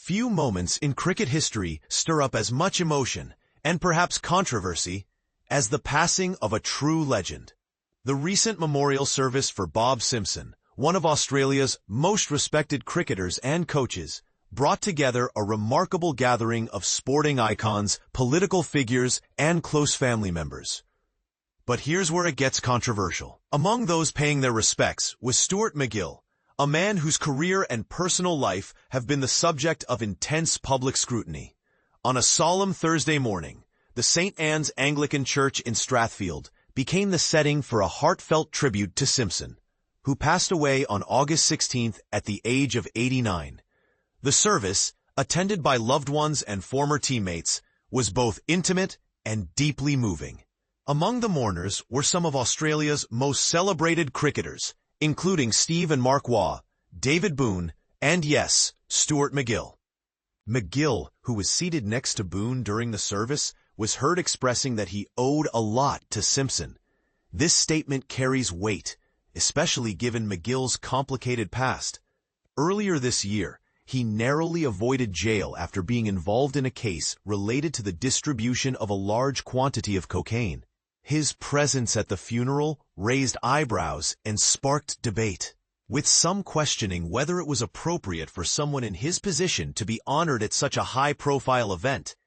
Few moments in cricket history stir up as much emotion, and perhaps controversy, as the passing of a true legend. The recent memorial service for Bob Simpson, one of Australia's most respected cricketers and coaches, brought together a remarkable gathering of sporting icons, political figures, and close family members. But here's where it gets controversial. Among those paying their respects was Stuart MacGill, a man whose career and personal life have been the subject of intense public scrutiny. On a solemn Thursday morning, the St. Anne's Anglican Church in Strathfield became the setting for a heartfelt tribute to Simpson, who passed away on August 16th at the age of 89. The service, attended by loved ones and former teammates, was both intimate and deeply moving. Among the mourners were some of Australia's most celebrated cricketers, including Steve and Mark Waugh, David Boon, and yes, Stuart MacGill. MacGill, who was seated next to Boon during the service, was heard expressing that he owed a lot to Simpson. This statement carries weight, especially given MacGill's complicated past. Earlier this year, he narrowly avoided jail after being involved in a case related to the distribution of a large quantity of cocaine. His presence at the funeral raised eyebrows and sparked debate, with some questioning whether it was appropriate for someone in his position to be honored at such a high-profile event.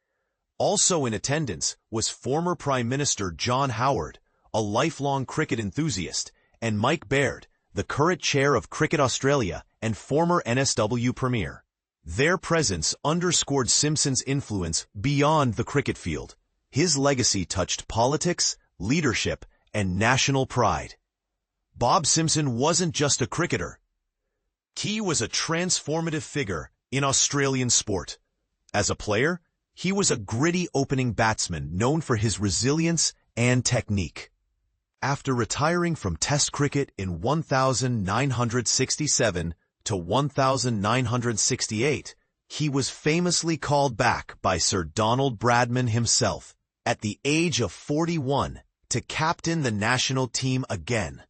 Also in attendance was former Prime Minister John Howard, a lifelong cricket enthusiast, and Mike Baird, the current chair of Cricket Australia and former NSW Premier. Their presence underscored Simpson's influence beyond the cricket field. His legacy touched politics, leadership, and national pride. Bob Simpson wasn't just a cricketer. He was a transformative figure in Australian sport. As a player, he was a gritty opening batsman known for his resilience and technique. After retiring from Test cricket in 1967 to 1968, he was famously called back by Sir Donald Bradman himself at the age of 41 to captain the national team again.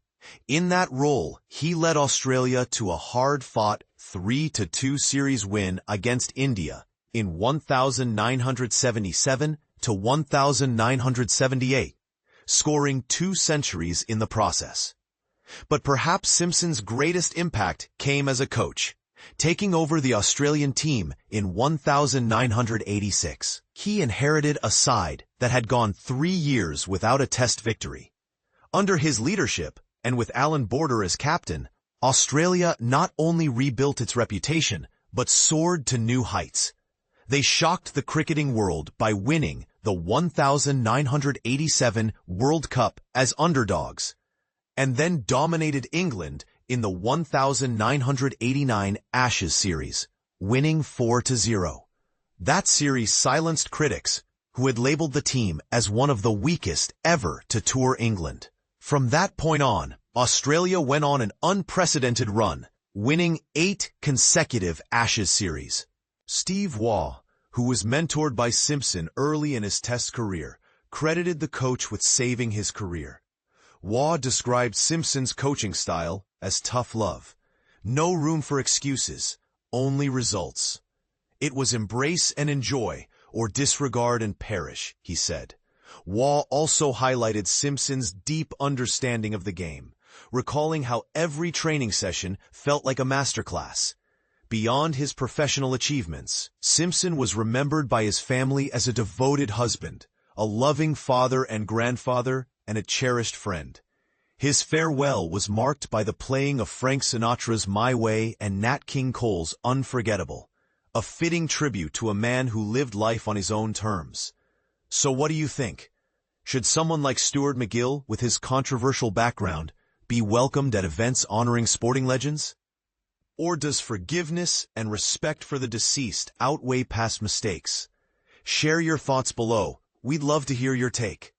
In that role, he led Australia to a hard-fought 3-2 series win against India in 1977 to 1978, scoring 2 centuries in the process. But perhaps Simpson's greatest impact came as a coach, taking over the Australian team in 1986. He inherited a side that had gone 3 years without a Test victory. Under his leadership, and with Alan Border as captain, Australia not only rebuilt its reputation, but soared to new heights. They shocked the cricketing world by winning the 1987 World Cup as underdogs, and then dominated England in the 1989 Ashes series, winning 4-0. That series silenced critics, who had labeled the team as one of the weakest ever to tour England. From that point on, Australia went on an unprecedented run, winning 8 consecutive Ashes series. Steve Waugh, who was mentored by Simpson early in his Test career, credited the coach with saving his career. Waugh described Simpson's coaching style as tough love. No room for excuses, only results. It was embrace and enjoy, or disregard and perish, he said. Waugh also highlighted Simpson's deep understanding of the game, recalling how every training session felt like a masterclass. Beyond his professional achievements, Simpson was remembered by his family as a devoted husband, a loving father and grandfather, and a cherished friend. His farewell was marked by the playing of Frank Sinatra's My Way and Nat King Cole's Unforgettable, a fitting tribute to a man who lived life on his own terms. So what do you think? Should someone like Stuart MacGill, with his controversial background, be welcomed at events honoring sporting legends? Or does forgiveness and respect for the deceased outweigh past mistakes? Share your thoughts below. We'd love to hear your take.